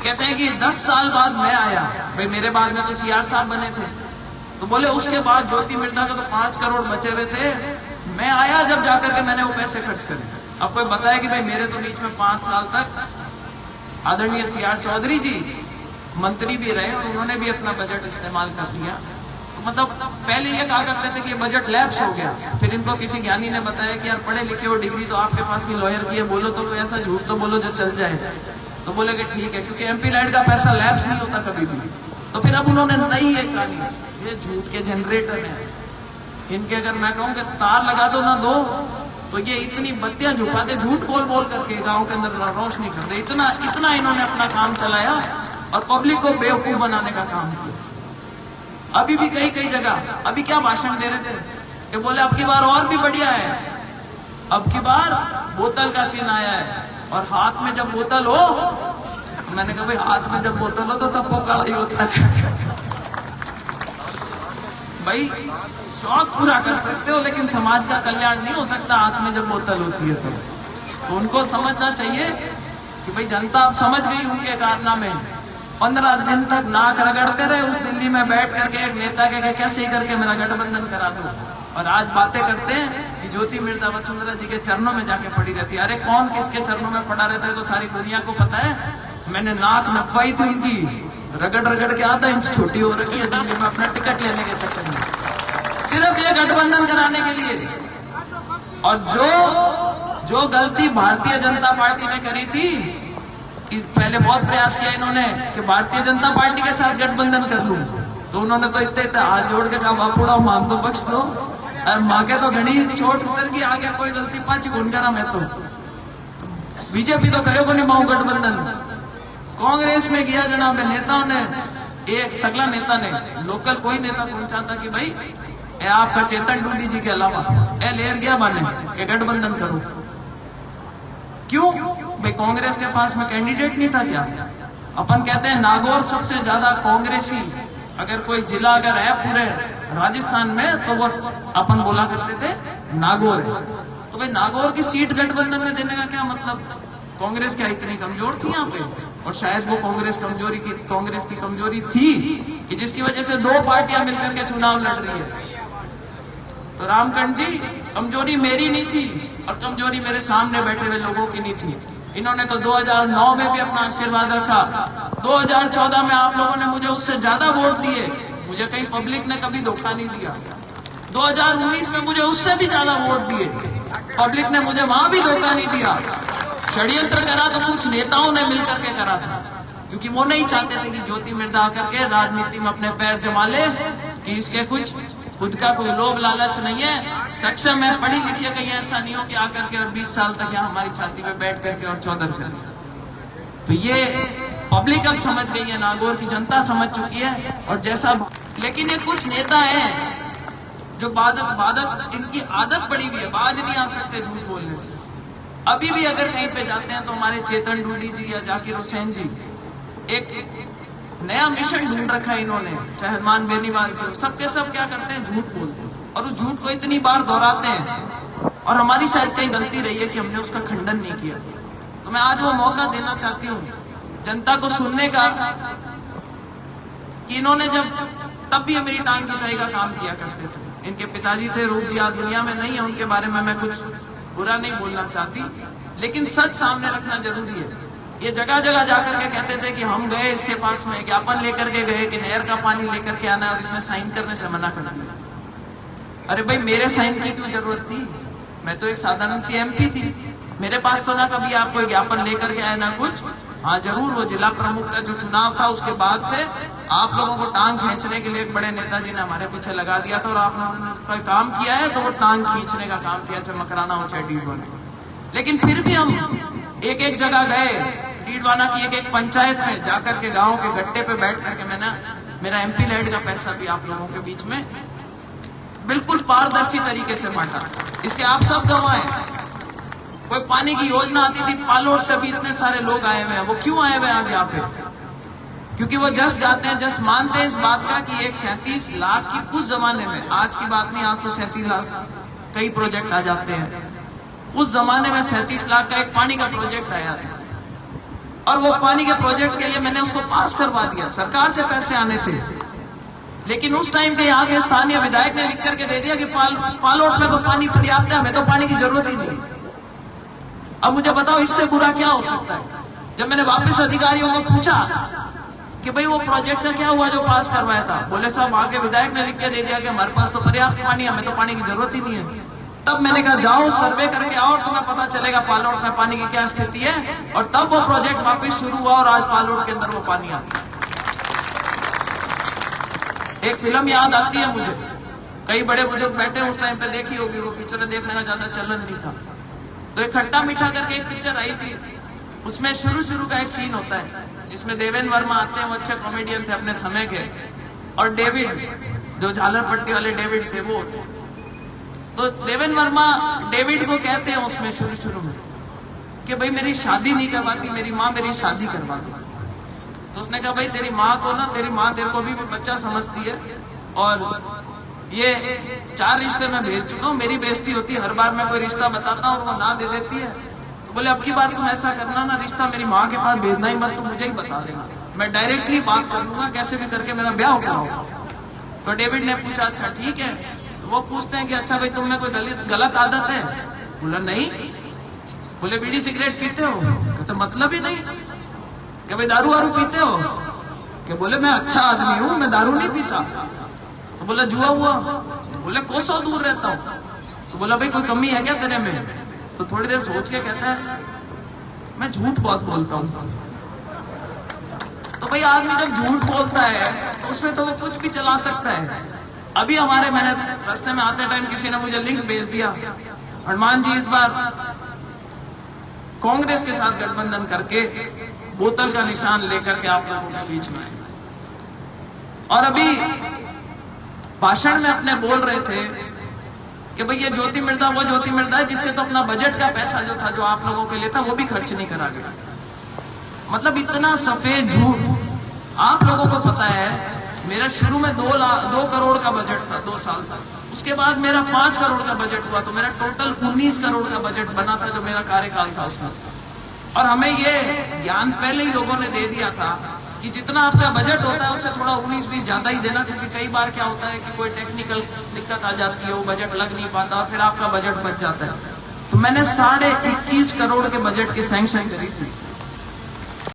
कहते हैं कि 10 साल बाद मैं आया, भाई मेरे बाद में तो सीआर साहब बने थे, तो बोले उसके बाद ज्योति मिर्धा का तो 5 करोड़ बचे हुए थे, मैं आया जब जाकर के मैंने वो पैसे खर्च करे। अब कोई बताया कि भाई मेरे तो बीच में 5 साल तक आदरणीय सीआर चौधरी जी मंत्री भी रहे और उन्होंने भी अपना बजट इस्तेमाल कर लिया। तो मतलब पहले ये कहा करते थे कि ये बजट लैप्स हो गया, फिर इनको किसी ज्ञानी ने बताया कि यार पढ़े लिखे हो, डिग्री तो आपके पास भी लॉयर की है, बोलो तो कोई ऐसा झूठ तो बोलो जो चल जाए। तो बोले कि ठीक है, क्योंकि एमपी लाइट का पैसा लैप्स नहीं होता कभी भी। तो फिर अब उन्होंने नई एक कहानी, ये झूठ के जनरेटर हैं, इनके अगर मैं कहूँ कि तार लगा दो ना दो, तो ये इतनी बत्तियां झुकाते, झूठ बोल बोल करके गांव के अंदर रोशनी करते, इतना इतना इन्होंने अपना काम चलाया और पब्लिक को बेवकूफ बनाने का काम किया। अभी भी कई कई जगह अभी क्या भाषण दे रहे थे कि बोले अब की बार और भी बढ़िया है, अब की बार बोतल का चिन्ह आया है और हाथ में जब बोतल हो, मैंने कहा भाई हाथ में जब बोतल हो तो तब वो काला ही होता है। भाई शौक पूरा कर सकते हो लेकिन समाज का कल्याण नहीं हो सकता हाथ में जब बोतल होती है। तो उनको समझना चाहिए कि भाई जनता अब समझ गई उनके कारनामे। 15 दिन तक नाक रगड़ते रहे उस दिल्ली में बैठ करके एक नेता के कैसे करके मेरा गठबंधन करा दो, और आज बातें करते हैं कि ज्योति मिर्धा वसुंधरा जी के चरणों में जाके पड़ी रहती है। अरे कौन किसके चरणों में पड़ा रहता है तो सारी दुनिया को पता है। मैंने नाक नपवाई थी उनकी, रगड़ रगड़ के आधा इंच छोटी हो रखी है दिल्ली में अपना टिकट लेने के चक्कर में, सिर्फ ये गठबंधन कराने के लिए। और जो गलती भारतीय जनता पार्टी ने करी थी कि पहले बहुत प्रयास किया इन्होंने कि भारतीय जनता पार्टी के साथ गठबंधन कर लूं, तो उन्होंने तो इतने हाथ जोड़ के कहा बापूड़ा मान तो बख्श दो, और माँ के तो घनी चोट उतर की आगे कोई गलती पाची गुण करा। मैं तो बीजेपी तो करे को नहीं माऊ गठबंधन। कांग्रेस में गया जनाब नेताओं ने, एक सगला नेता ने, लोकल कोई नेता कौन चाहता कि भाई ए आपका चेतन डूडी जी के अलावा ए लेर गया बने ये गठबंधन करो। क्यों भाई कांग्रेस के पास में कैंडिडेट नहीं था क्या? अपन कहते हैं नागौर सबसे ज्यादा कांग्रेसी अगर कोई जिला अगर है पूरे राजस्थान में तो वो अपन बोला करते थे नागौर है। तो भाई नागौर की सीट गठबंधन में देने का क्या मतलब? कांग्रेस क्या इतनी कमजोर थी यहाँ पे? और शायद वो कांग्रेस की कमजोरी थी कि जिसकी वजह से 2 पार्टियां मिलकर के चुनाव लड़ रही है। तो रामकंठ जी कमजोरी मेरी नहीं थी और कमजोरी मेरे सामने बैठे हुए लोगों की नहीं थी। इन्होंने तो 2009 में भी अपना आशीर्वाद रखा, 2014 में आप लोगों ने मुझे उससे ज्यादा वोट दिए, मुझे कहीं पब्लिक ने कभी धोखा नहीं दिया। 2019 में मुझे उससे भी ज्यादा वोट दिए, पब्लिक ने मुझे वहां भी धोखा नहीं दिया। षड्यंत्र करा तो कुछ नेताओं ने मिलकर के करा था, क्योंकि वो नहीं चाहते थे कि ज्योति मिर्धा आकर के राजनीति में अपने पैर जमा ले, कि इसके कुछ खुद का कोई लोभ लालच नहीं है, सक्षम है, पढ़ी लिखी कहीं ऐसा नहीं हो कि आकर के और 20 साल तक यहाँ हमारी छाती पे बैठ करके और चौधर करे। तो ये पब्लिक अब समझ गई है, नागौर की जनता समझ चुकी है। और जैसा लेकिन ये कुछ नेता हैं जो बादत इनकी आदत पड़ी हुई है, बाज नहीं आ सकते झूठ बोलने से। अभी भी अगर कहीं पे जाते हैं तो हमारे चेतन डूडी जी या जाकिर हुसैन जी एक नया मिशन ढूंढ रखा है इन्होंने, चाहे हनुमान बेनीवाल जी, सबके सब क्या करते हैं झूठ बोलते हैं और उस झूठ को इतनी बार दोहराते हैं। और हमारी शायद कहीं गलती रही है कि हमने उसका खंडन नहीं किया। तो मैं आज वो मौका देना चाहती हूँ जनता को सुनने का कि इन्होंने जब तब भी मेरी टांग खिंचाई का काम किया करते थे। इनके पिताजी थे रूप जी, आज दुनिया में नहीं है, उनके बारे में मैं कुछ बुरा नहीं बोलना चाहती, लेकिन सच सामने रखना जरूरी है। ये जगह जगह जाकर के कहते थे कि हम गए इसके पास में ज्ञापन लेकर के गए कि नहर का पानी लेकर के आना है और इसने साइन करने से मना कर दिया। अरे भाई मेरे साइन की क्यों जरूरत थी? मैं तो एक साधारण सी एमपी थी, मेरे पास तो ना कभी आप कोई ज्ञापन लेकर के आए ना कुछ। हाँ जरूर वो जिला प्रमुख का जो चुनाव था उसके बाद से आप लोगों को टांग खींचने के लिए एक बड़े नेताजी ने हमारे पीछे लगा दिया था और आपने कोई काम किया है तो वो टांग खींचने का काम किया, चाहे मकराना हो चाहे डीडवाना। लेकिन फिर भी हम एक एक जगह गए, डीडवाना की एक एक पंचायत में जाकर के गाँव के गट्टे पे बैठ करके मैंने मेरा एमपी लाइट का पैसा भी आप लोगों के बीच में बिल्कुल पारदर्शी तरीके से बांटा। इसके आप सब गवाह हैं। कोई पानी की योजना आती थी पालोट से भी इतने सारे लोग आए हुए हैं। वो क्यों आए हुए हैं आज यहाँ पे? क्योंकि वो जस गाते हैं, जस मानते हैं इस बात का कि एक 37 लाख की उस जमाने में, आज की बात नहीं, आज तो 37 लाख कई प्रोजेक्ट आ जाते हैं, उस जमाने में 37 लाख का एक पानी का प्रोजेक्ट आया था। और वो पानी के प्रोजेक्ट के लिए मैंने उसको पास करवा दिया, सरकार से पैसे आने थे। लेकिन उस टाइम पे यहाँ के स्थानीय विधायक ने लिख करके दे दिया कि पालोट में तो पानी पर्याप्त है, हमें तो पानी की जरूरत ही नहीं। अब मुझे बताओ इससे बुरा क्या हो सकता है। जब मैंने वापस अधिकारियों को पूछा कि भाई वो प्रोजेक्ट का क्या हुआ जो पास करवाया था, बोले साहब वहां के विधायक ने लिख के दे दिया कि हमारे पास तो पर्याप्त पानी है, हमें तो पानी की जरूरत ही नहीं है। तब मैंने कहा जाओ सर्वे करके आओ, तुम्हें पता चलेगा पालोट में पानी की क्या स्थिति है। और तब वो प्रोजेक्ट वापस शुरू हुआ और आज पालोट के अंदर वो पानी आता। एक फिल्म याद आती है मुझे, कई बड़े बुजुर्ग बैठे उस टाइम पे देखी होगी, वो पिक्चर देखने का ज्यादा चलन नहीं था। तो एक खट्टा मीठा करके एक पिक्चर आई थी, उसमें शुरू का एक सीन होता है जिसमें देवेंद्र वर्मा आते हैं, वो अच्छे कॉमेडियन थे अपने समय के, और डेविड जो झालर पट्टी वाले डेविड थे वो। तो देवेंद्र वर्मा डेविड को कहते हैं उसमें शुरू में कि भाई मेरी शादी नहीं करवाती, मेरी माँ मेरी शादी करवाती। तो उसने कहा भाई तेरी माँ को ना, तेरी माँ तेरे को भी बच्चा समझती है और ये 4 रिश्ते मैं भेज चुका हूँ, मेरी बेइज्जती होती है हर बार मैं कोई रिश्ता बताता हूँ और वो ना दे देती है। तो बोले अब की बार तुम ऐसा करना ना, रिश्ता मेरी माँ के पास भेजना ही मत, तुम मुझे ही बता देना, मैं डायरेक्टली बात कर लूंगा, कैसे भी करके मेरा ब्याह कराओ। तो डेविड ने पूछा अच्छा ठीक है। तो वो पूछते हैं कि अच्छा भाई तुम में कोई गलत आदत है? बोला नहीं। बोले बीड़ी सिगरेट पीते हो? कहते मतलब ही नहीं। क्या भाई दारू वारू पीते हो? क्या बोले मैं अच्छा आदमी हूँ, मैं दारू नहीं पीता। तो बोला जुआ हुआ? बोले कोसों दूर रहता हूँ। तो बोला भाई कोई कमी है क्या तेरे में? तो थोड़ी देर सोच के कहता है मैं झूठ बहुत बोलता हूँ। तो भाई आदमी जब झूठ बोलता है तो उसमें तो वो कुछ भी चला सकता है। अभी मैंने रास्ते में आते टाइम किसी ने मुझे लिंक भेज दिया, हनुमान जी इस बार कांग्रेस के साथ गठबंधन करके बोतल का निशान लेकर के आप लोगों के बीच में आए। और अभी भाषण में अपने बोल रहे थे कि भाई ये ज्योति मृदा वो ज्योति मृदा है जिससे तो अपना बजट का पैसा जो था, जो आप लोगों के लिए था, वो भी खर्च नहीं करा गया। मतलब इतना सफेद झूठ। आप लोगों को पता है मेरा शुरू में 2 करोड़ का बजट था 2 साल तक, उसके बाद मेरा 5 करोड़ का बजट हुआ, तो मेरा टोटल 19 करोड़ का बजट बना था जो मेरा कार्यकाल था उसमें। और हमें ये ज्ञान पहले ही लोगों ने दे दिया था कि जितना आपका बजट होता है उससे थोड़ा 19-20 ज्यादा ही देना, क्योंकि कई बार क्या होता है कि कोई टेक्निकल दिक्कत आ जाती है, वो बजट लग नहीं पाता, फिर आपका बजट बच जाता है। तो मैंने 21.5 करोड़ के बजट की सैंक्शन करी थी।